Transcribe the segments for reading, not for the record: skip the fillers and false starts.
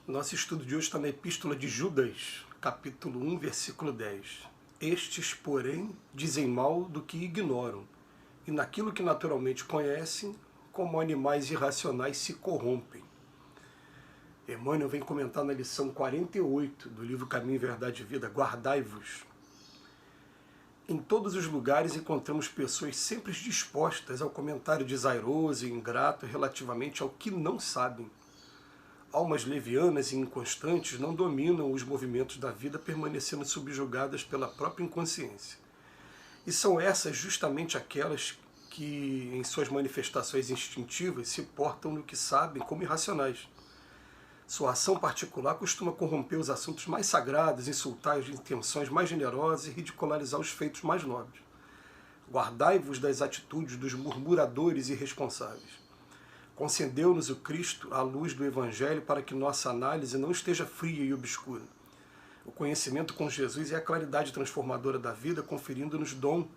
Nosso estudo de hoje está na Epístola de Judas, capítulo 1, versículo 10. Estes, porém, dizem mal do que ignoram, e naquilo que naturalmente conhecem, como animais irracionais se corrompem. Emmanuel vem comentar na lição 48 do livro Caminho, Verdade e Vida, guardai-vos. Em todos os lugares encontramos pessoas sempre dispostas ao comentário desairoso e ingrato relativamente ao que não sabem. Almas levianas e inconstantes não dominam os movimentos da vida, permanecendo subjugadas pela própria inconsciência. E são essas justamente aquelas que, em suas manifestações instintivas, se portam no que sabem como irracionais. Sua ação particular costuma corromper os assuntos mais sagrados, insultar as intenções mais generosas e ridicularizar os feitos mais nobres. Guardai-vos das atitudes dos murmuradores irresponsáveis. Concedeu-nos o Cristo a luz do Evangelho para que nossa análise não esteja fria e obscura. O conhecimento com Jesus é a claridade transformadora da vida, conferindo-nos dom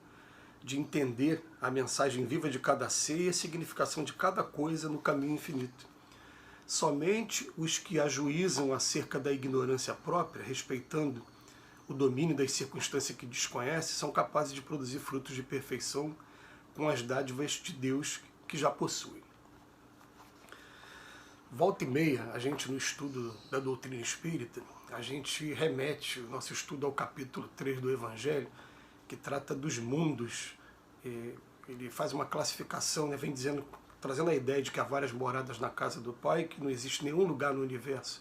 de entender a mensagem viva de cada ser e a significação de cada coisa no caminho infinito. Somente os que ajuizam acerca da ignorância própria, respeitando o domínio das circunstâncias que desconhecem, são capazes de produzir frutos de perfeição com as dádivas de Deus que já possuem. Volta e meia, a gente no estudo da doutrina espírita, a gente remete o nosso estudo ao capítulo 3 do Evangelho, que trata dos mundos. Ele faz uma classificação, vem dizendo, trazendo a ideia de que há várias moradas na casa do Pai, que não existe nenhum lugar no universo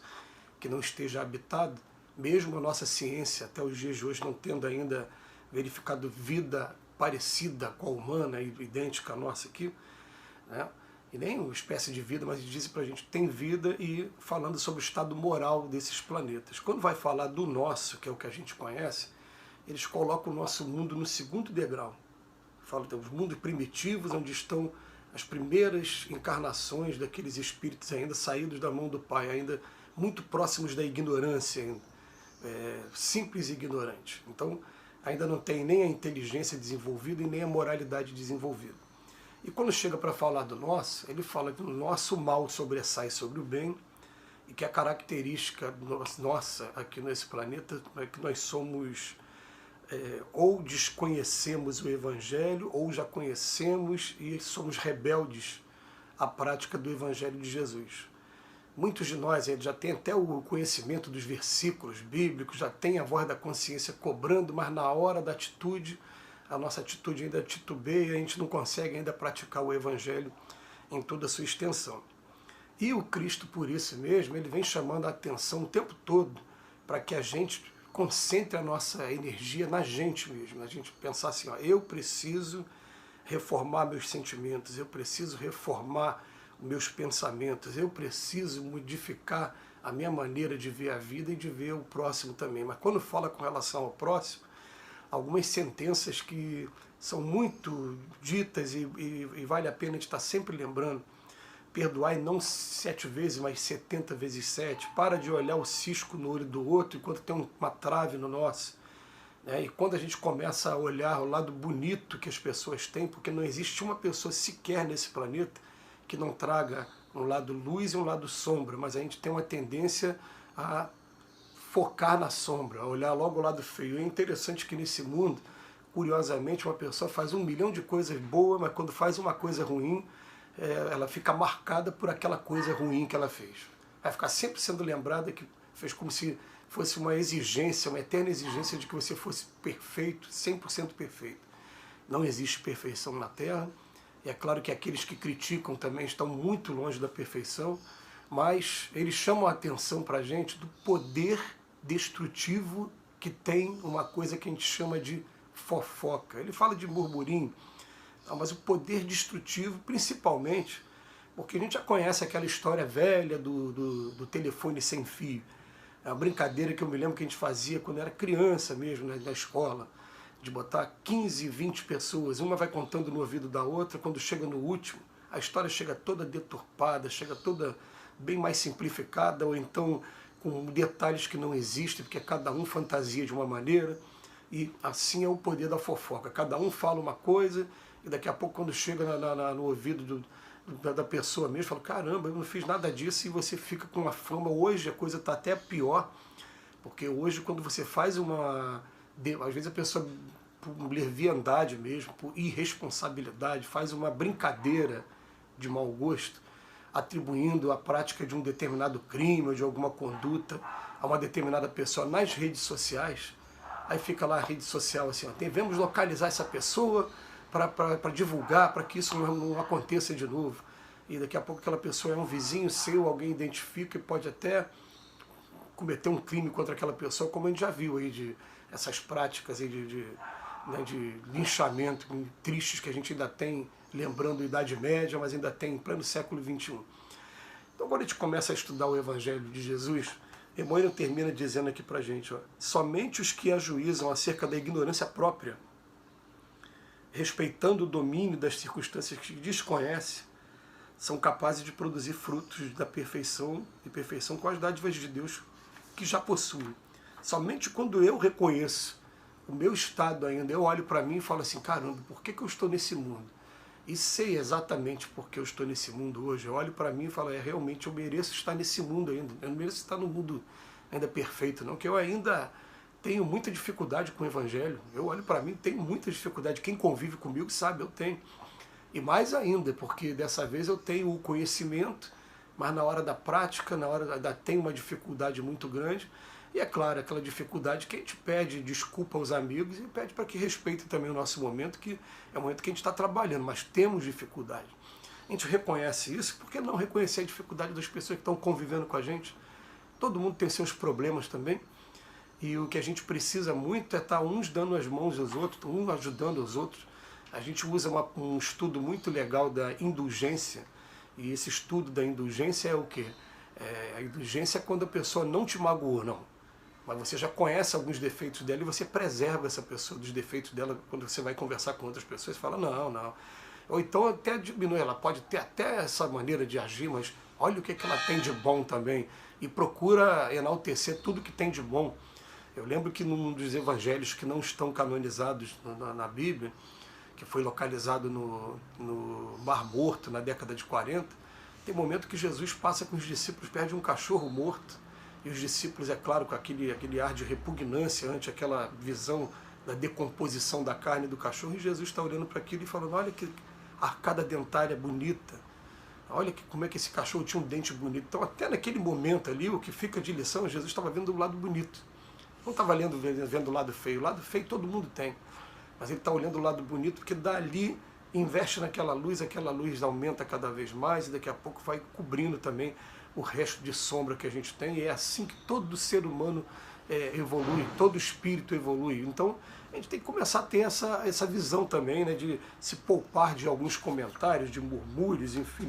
que não esteja habitado, mesmo a nossa ciência, até os dias de hoje, não tendo ainda verificado vida parecida com a humana, idêntica à nossa aqui, né? E nem uma espécie de vida, mas dizem para a gente que tem vida, e falando sobre o estado moral desses planetas. Quando vai falar do nosso, que é o que a gente conhece, eles colocam o nosso mundo no segundo degrau. Falam dos mundos primitivos, onde estão as primeiras encarnações daqueles espíritos ainda saídos da mão do Pai, ainda muito próximos da ignorância, simples e ignorante. Então, ainda não tem nem a inteligência desenvolvida e nem a moralidade desenvolvida. E quando chega para falar do nosso, ele fala que o nosso mal sobressai sobre o bem, e que a característica nossa aqui nesse planeta é que nós somos, ou desconhecemos o Evangelho, ou já conhecemos e somos rebeldes à prática do Evangelho de Jesus. Muitos de nós já têm até o conhecimento dos versículos bíblicos, já tem a voz da consciência cobrando, mas na hora da atitude, a nossa atitude ainda titubeia, a gente não consegue ainda praticar o Evangelho em toda a sua extensão. E o Cristo, por isso mesmo, ele vem chamando a atenção o tempo todo para que a gente concentre a nossa energia na gente mesmo, a gente pensar assim, eu preciso reformar meus sentimentos, eu preciso reformar meus pensamentos, eu preciso modificar a minha maneira de ver a vida e de ver o próximo também. Mas quando fala com relação ao próximo, algumas sentenças que são muito ditas e vale a pena a gente estar sempre lembrando. Perdoai não 7 vezes, mas 70 vezes 7. Para de olhar o cisco no olho do outro enquanto tem uma trave no nosso. E quando a gente começa a olhar o lado bonito que as pessoas têm, porque não existe uma pessoa sequer nesse planeta que não traga um lado luz e um lado sombra, mas a gente tem uma tendência a focar na sombra, a olhar logo o lado feio. É interessante que nesse mundo, curiosamente, uma pessoa faz 1 milhão de coisas boas, mas quando faz uma coisa ruim, ela fica marcada por aquela coisa ruim que ela fez. Vai ficar sempre sendo lembrada que fez como se fosse uma exigência, uma eterna exigência de que você fosse perfeito, 100% perfeito. Não existe perfeição na Terra, e é claro que aqueles que criticam também estão muito longe da perfeição, mas eles chamam a atenção para a gente do poder destrutivo que tem uma coisa que a gente chama de fofoca. Ele fala de burburinho, mas o poder destrutivo, principalmente, porque a gente já conhece aquela história velha do telefone sem fio. É uma brincadeira que eu me lembro que a gente fazia quando era criança mesmo, na escola, de botar 15, 20 pessoas, uma vai contando no ouvido da outra, quando chega no último, a história chega toda deturpada, chega toda bem mais simplificada, ou então com detalhes que não existem, porque cada um fantasia de uma maneira, e assim é o poder da fofoca. Cada um fala uma coisa, e daqui a pouco, quando chega no ouvido da pessoa mesmo, fala, caramba, eu não fiz nada disso, e você fica com uma fama. Hoje a coisa está até pior, porque hoje quando você faz às vezes a pessoa, por leviandade mesmo, por irresponsabilidade, faz uma brincadeira de mau gosto, atribuindo a prática de um determinado crime ou de alguma conduta a uma determinada pessoa nas redes sociais. Aí fica lá a rede social assim, ó, devemos localizar essa pessoa para divulgar, para que isso não aconteça de novo. E daqui a pouco aquela pessoa é um vizinho seu, alguém identifica e pode até cometer um crime contra aquela pessoa, como a gente já viu aí, de essas práticas aí de linchamento tristes que a gente ainda tem, lembrando a Idade Média, mas ainda tem em pleno século XXI. Então quando a gente começa a estudar o Evangelho de Jesus, Emmanuel termina dizendo aqui pra gente, ó, somente os que ajuizam acerca da ignorância própria, respeitando o domínio das circunstâncias que desconhece, são capazes de produzir frutos da perfeição e perfeição com as dádivas de Deus que já possuem. Somente quando eu reconheço o meu estado ainda, eu olho para mim e falo assim, caramba, por que eu estou nesse mundo? E sei exatamente por que eu estou nesse mundo hoje. Eu olho para mim e falo, realmente eu mereço estar nesse mundo ainda. Eu não mereço estar no mundo ainda perfeito, não, que eu ainda tenho muita dificuldade com o Evangelho. Eu olho para mim e tenho muita dificuldade. Quem convive comigo sabe, eu tenho. E mais ainda, porque dessa vez eu tenho o conhecimento, mas na hora da prática, tenho uma dificuldade muito grande. E é claro, aquela dificuldade que a gente pede desculpa aos amigos e pede para que respeitem também o nosso momento, que é o momento que a gente está trabalhando, mas temos dificuldade. A gente reconhece isso, por que não reconhecer a dificuldade das pessoas que estão convivendo com a gente? Todo mundo tem seus problemas também, e o que a gente precisa muito é estar uns dando as mãos aos outros, um ajudando os outros. A gente usa um estudo muito legal da indulgência, e esse estudo da indulgência é o quê? A indulgência é quando a pessoa não te magoou, não. Mas você já conhece alguns defeitos dela e você preserva essa pessoa dos defeitos dela quando você vai conversar com outras pessoas. Você fala, não. Ou então até diminui, ela pode ter até essa maneira de agir, mas olha o que ela tem de bom também. E procura enaltecer tudo que tem de bom. Eu lembro que num dos evangelhos que não estão canonizados na Bíblia, que foi localizado no Mar Morto, na década de 40, tem momento que Jesus passa com os discípulos perto de um cachorro morto. E os discípulos, é claro, com aquele ar de repugnância ante aquela visão da decomposição da carne do cachorro, e Jesus está olhando para aquilo e falando, olha que arcada dentária bonita, olha como é que esse cachorro tinha um dente bonito. Então até naquele momento ali, o que fica de lição, Jesus estava vendo o lado bonito. Não estava vendo o lado feio. O lado feio todo mundo tem. Mas ele está olhando o lado bonito, porque dali investe naquela luz, aquela luz aumenta cada vez mais, e daqui a pouco vai cobrindo também o resto de sombra que a gente tem. E é assim que todo ser humano evolui, todo espírito evolui. Então a gente tem que começar a ter essa visão também, né, de se poupar de alguns comentários, de murmúrios, enfim,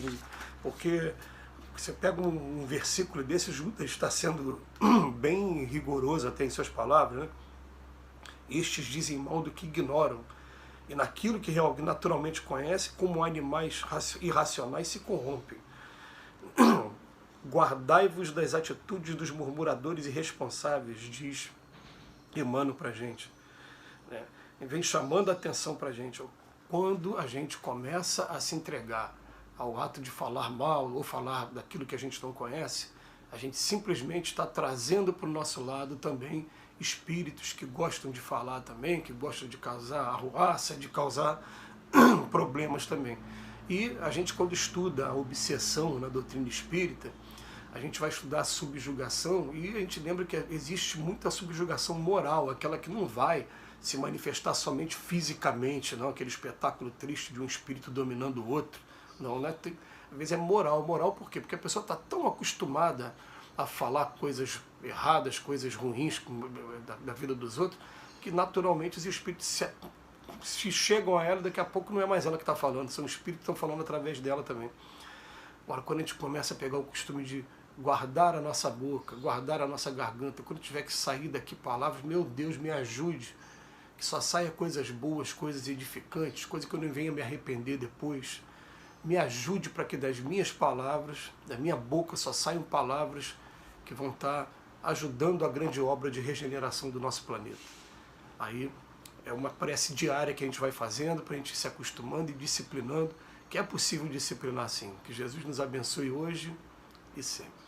porque você pega um versículo desse, Judas está sendo bem rigoroso até em suas palavras, né? Estes dizem mal do que ignoram, e naquilo que naturalmente conhece, como animais irracionais se corrompem. Guardai-vos das atitudes dos murmuradores irresponsáveis, diz Emmanuel para a gente. Vem chamando a atenção para a gente. Quando a gente começa a se entregar ao ato de falar mal ou falar daquilo que a gente não conhece, a gente simplesmente está trazendo para o nosso lado também espíritos que gostam de falar também, que gostam de causar arruaça, de causar problemas também. E a gente, quando estuda a obsessão na doutrina espírita, a gente vai estudar a subjugação, e a gente lembra que existe muita subjugação moral, aquela que não vai se manifestar somente fisicamente, não aquele espetáculo triste de um espírito dominando o outro. Não, né? Às vezes é moral. Moral por quê? Porque a pessoa está tão acostumada a falar coisas erradas, coisas ruins da vida dos outros, que naturalmente os espíritos se chegam a ela, daqui a pouco não é mais ela que está falando, são os espíritos que estão falando através dela também. Agora, quando a gente começa a pegar o costume de guardar a nossa boca, guardar a nossa garganta, quando tiver que sair daqui palavras, meu Deus, me ajude, que só saia coisas boas, coisas edificantes, coisas que eu não venha me arrepender depois. Me ajude para que das minhas palavras, da minha boca, só saiam palavras que vão estar ajudando a grande obra de regeneração do nosso planeta. Aí é uma prece diária que a gente vai fazendo para a gente ir se acostumando e disciplinando que é possível disciplinar sim. Que Jesus nos abençoe hoje e sempre.